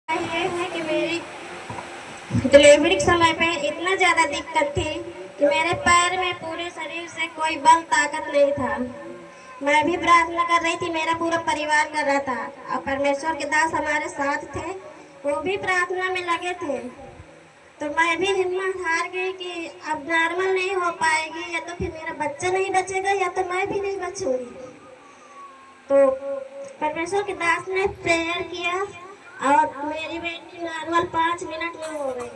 ये है कि मेरी डिलीवरी के समय पे इतना ज़्यादा दिक्कत थी कि मेरे पैर में पूरे शरीर से कोई बल ताकत नहीं था। मैं भी प्रार्थना कर रही थी, मेरा पूरा परिवार कर रहा था और परमेश्वर के दास हमारे साथ थे, वो भी प्रार्थना में लगे थे। तो मैं भी हिम्मत हार गई कि अब नॉर्मल नहीं हो पाएगी, या तो फिर मेरा बच्चा नहीं बचेगा या तो मैं भी नहीं बचूंगी। तो परमेश्वर के दास ने प्रेयर किया और मेरी बेटी नॉर्मल 5 मिनट में हो गई।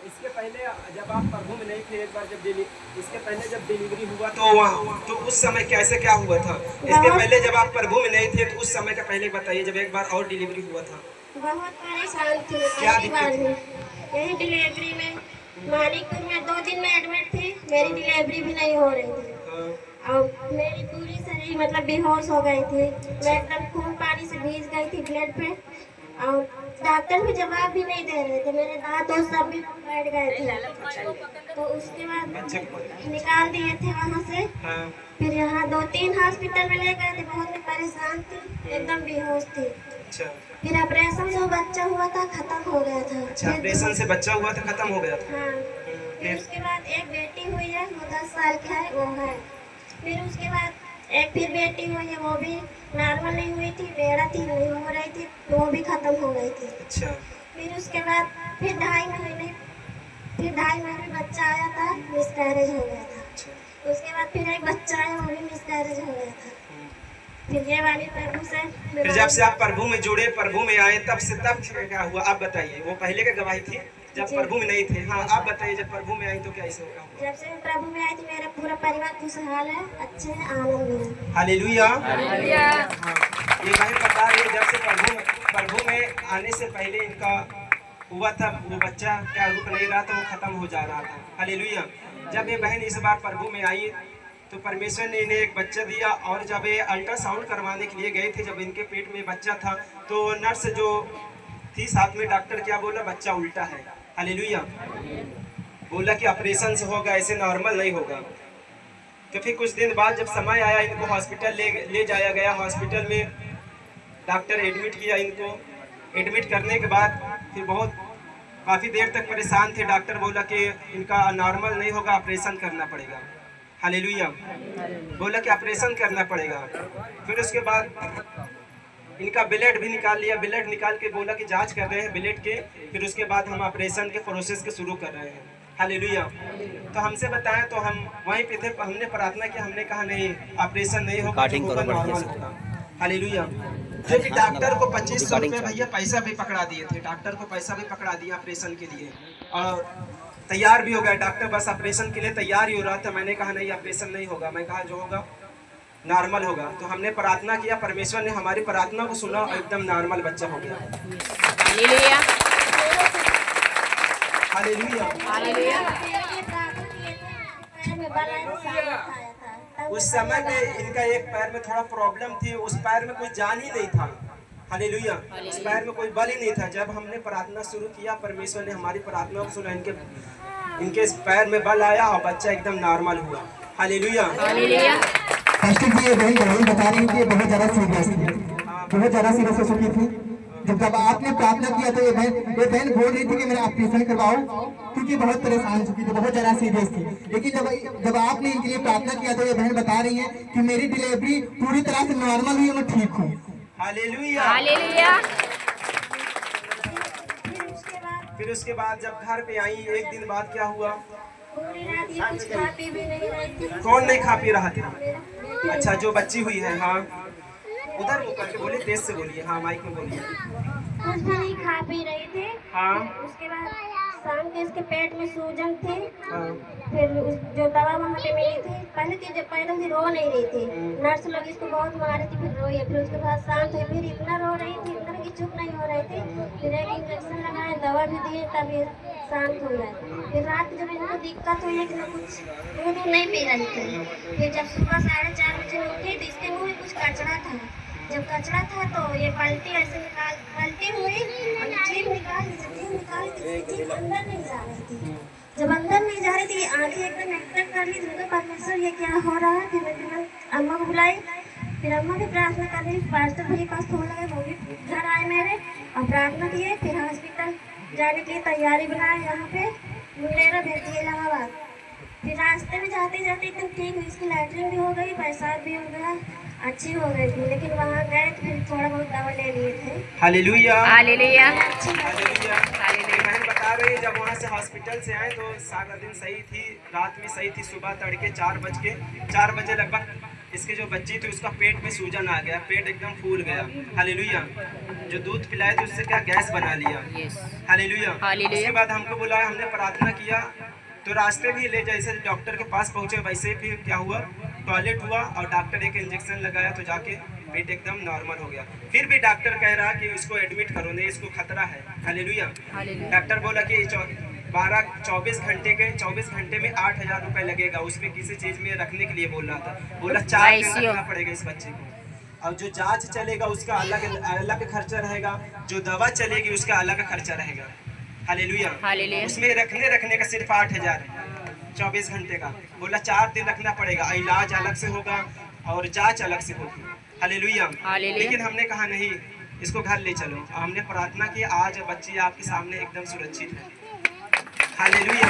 इसके पहले जब आप प्रभु में नहीं थे, एक बार इसके पहले जब डिलीवरी हुआ तो उस समय कैसे क्या हुआ था? इसके पहले जब आप प्रभु में नहीं थे तो उस समय का पहले बताइए, जब एक बार और डिलीवरी हुआ था। बहुत परेशान थी। क्या दिक्कत थी? यही डिलीवरी में मानिकपुर में 2 दिन में एडमिट थी, मेरी डिलीवरी भी नहीं हो रही थी। और मेरी पूरी शरीर मतलब बेहोश हो गई थी, मैं एकदम खून पानी से भीज गई थी ब्लड पे, और डॉक्टर भी जवाब भी नहीं दे रहे थे, मेरे दांत और सब भी बैठ गए थे। तो उसके बाद निकाल दिए थे वहाँ से। फिर यहाँ 2-3 हॉस्पिटल में ले गए थे, बहुत परेशान थी, एकदम बेहोश थी। फिर ऑपरेशन से बच्चा हुआ था, खत्म हो गया था। ऑपरेशन से बच्चा हुआ था, खत्म हो गया था। हाँ। फिर उसके बाद एक बेटी हुई है, वो 10 साल का है, वो है। फिर उसके बाद एक फिर बेटी हुई है, वो भी नॉर्मल नहीं हुई थी, बेड़ा थी, नहीं हो रही थी, तो वो भी खत्म हो गई थी। अच्छा। फिर उसके बाद फिर 2.5 महीने बच्चा आया था, मिसकैरेज हो गया था। अच्छा। उसके बाद फिर एक बच्चा आया, वो भी मिसकैरेज हो गया था। फिर ये वाली प्रभु से फिर जब से आप प्रभु में जुड़े, प्रभु में आए, तब क्या हुआ आप बताइए। वो पहले का गवाही थी जब प्रभु में नहीं थे। हाँ, आप बताइए, जब प्रभु में आई तो क्या ऐसे होगा? जब से प्रभु में आई थी, मेरा पूरा परिवार खुशहाल है, अच्छे हैं, आनंद में। हालेलुया। ये वही बता रही है, जब से प्रभु में आने से पहले इनका हुआ था, वो बच्चा क्या रुक नहीं रहा था, वो खत्म हो जा रहा था। हालेलुया। जब ये बहन इस बार प्रभु में आई तो परमेश्वर ने इन्हें एक बच्चा दिया, और जब ये अल्ट्रासाउंड करवाने के लिए गए थे, जब इनके पेट में बच्चा था, तो नर्स जो थी साथ में, डॉक्टर क्या बोला, बच्चा उल्टा है। हालेलुया। बोला कि ऑपरेशन से होगा, ऐसे नॉर्मल नहीं होगा। तो फिर कुछ दिन बाद जब समय आया, इनको हॉस्पिटल ले जाया गया। हॉस्पिटल में डॉक्टर एडमिट किया इनको। एडमिट करने के बाद फिर काफ़ी देर तक परेशान थे। डॉक्टर बोला कि इनका नॉर्मल नहीं होगा, ऑपरेशन करना पड़ेगा। हालेलुया। बोला कि ऑपरेशन करना पड़ेगा। फिर उसके बाद इनका ब्लड भी निकाल लिया। ब्लड निकाल के बोला कि जांच कर रहे हैं ब्लड के, फिर उसके बाद हम ऑपरेशन के प्रोसेस के शुरू कर रहे हैं। हालेलुया। तो हमसे बताएं, तो हम वहीं पे थे, हमने प्रार्थना की, हमने कहा नहीं, ऑपरेशन नहीं होगा, नॉर्मल होगा। हालेलुया। जो कि डॉक्टर को 2500 रुपये भैया पैसा भी पकड़ा दिए थे। डॉक्टर को पैसा भी पकड़ा दिया ऑपरेशन के लिए, और तैयार भी हो गया डॉक्टर, बस ऑपरेशन के लिए तैयार ही हो रहा था। मैंने कहा नहीं, ऑपरेशन नहीं होगा, मैं कहा जो होगा नॉर्मल होगा। तो हमने प्रार्थना किया, परमेश्वर ने हमारी प्रार्थना को सुना और एकदम नॉर्मल बच्चा हो गया। हालेलुया। हालेलुया। हालेलुया। उस समय में इनका एक पैर में थोड़ा प्रॉब्लम थी, उस पैर में कुछ जान ही नहीं था। हालेलुया। उस पैर में कोई बल ही नहीं था। जब हमने प्रार्थना शुरू किया, परमेश्वर ने हमारी प्रार्थना को सुना, इनके पैर में बल आया और बच्चा एकदम नॉर्मल हुआ। हालेलुया। पास्टर जी, ये बहन बता रही थी, बहुत ज़्यादा सीरियस थी, बहुत ज़्यादा सीरियस हो चुकी थी। जब आपने प्रार्थना किया तो ये बहन बोल रही थी कि मेरा ऑपरेशन करवाओ, क्योंकि बहुत परेशान हो चुकी थी, बहुत ज़्यादा सीरियस थी। लेकिन जब आपने इनके लिए प्रार्थना किया तो ये बहन बता रही है कि मेरी डिलीवरी पूरी तरह से नॉर्मल हुई, मैं ठीक हूँ। हालेलुया। हालेलुया। फिर उसके बाद जब घर पे आई, एक दिन बाद क्या हुआ? कौन नहीं खा पी रहा था? अच्छा, जो बच्ची हुई है। हाँ, उधर मुकर के बोलिए, तेज से बोलिए। हाँ, माइक में बोलिए। कुछ भी नहीं खा पी रही थी। हाँ। उसके बाद शाम के इसके पेट में सूजन थी। हाँ। फिर जो दवा वहाँ पे मिली थी, पहले थी जब पैदल थी, रो नहीं रही थी, नर्स लोग इसको बहुत मारी थी, फिर रोई। फिर उसके बाद शांत हुई, फिर इतना रो रही थी, इतना कि चुप नहीं हो रही थी। फिर एक इंजेक्शन लगाए, दवा भी दिए, तब ये शांत हो गए। फिर रात जब इनको दिक्कत हुई है कि कुछ दूध नहीं पी रही थी, फिर जब सुबह 4:30 बजे उठी तो इसके मुँह में कुछ कचरा था। जब कचरा था तो ये पलटी ऐसे पलटी हुई और जीभ निकाली तो जीभ अंदर नहीं जा रही थी। जब अंदर नहीं जा रही थी, आंखें एकदम एक्टर कर ली। तो परमेश्वर, ये क्या हो रहा है? फिर मैं अम्मा को बुलाई, फिर अम्मा भी प्रार्थना कर रही, पास्टर भी पास फोन लगे, वो भी घर आए मेरे और प्रार्थना किए। फिर हॉस्पिटल जाने की तैयारी बनाए, यहाँ पे मुंगेरा भेज दिए इलाहाबाद। फिर रास्ते में जाते जाते एकदम ठीक हुई, इसकी लैटरिन भी हो गई, पेशाब भी हो गया, अच्छी हो गई थी। लेकिन वहाँ गए तो फिर थोड़ा बहुत दवा ले लिए थे। हालेलुया हालेलुया अच्छी हालेलुया। ये बहन बता रही है जब वहाँ से हॉस्पिटल से आए तो सारा दिन सही थी, रात में सही थी, सुबह तड़के 4 बजे लगभग इसके जो बच्ची थी उसका पेट में सूजन आ गया, पेट एकदम फूल गया। हालेलुया। जो दूध पिलाए थे उससे क्या गैस बना लिया। हालेलुया। हालेलुया। उसके बाद हमको बुलाया, हमने प्रार्थना किया तो रास्ते भी ले जैसे डॉक्टर के पास पहुँचे वैसे ही फिर क्या हुआ, टॉयलेट हुआ और डॉक्टर एक इंजेक्शन लगाया तो जाके पेट एकदम नॉर्मल हो गया। फिर भी डॉक्टर कह रहा कि इसको एडमिट करो, नहीं इसको खतरा है। हालेलुया। डॉक्टर बोला कि 24 घंटे में 8,000 रुपये लगेगा, उसमें किसी चीज़ में रखने के लिए बोल रहा था। बोला 4 दिन रखना पड़ेगा इस बच्चे को, और जो जांच चलेगा उसका अलग खर्चा रहेगा, जो दवा चलेगी उसका अलग खर्चा रहेगा। हालेलुया। हालेलुया। उसमें रखने का सिर्फ 8,000 24 घंटे का। बोला 4 दिन रखना पड़ेगा, इलाज अलग से होगा और जांच अलग से होगी। हालेलुया। हालेलुया। लेकिन हमने कहा नहीं, इसको घर ले चलो। हमने प्रार्थना की, आज बच्ची आपके सामने एकदम सुरक्षित है। हालेलुया।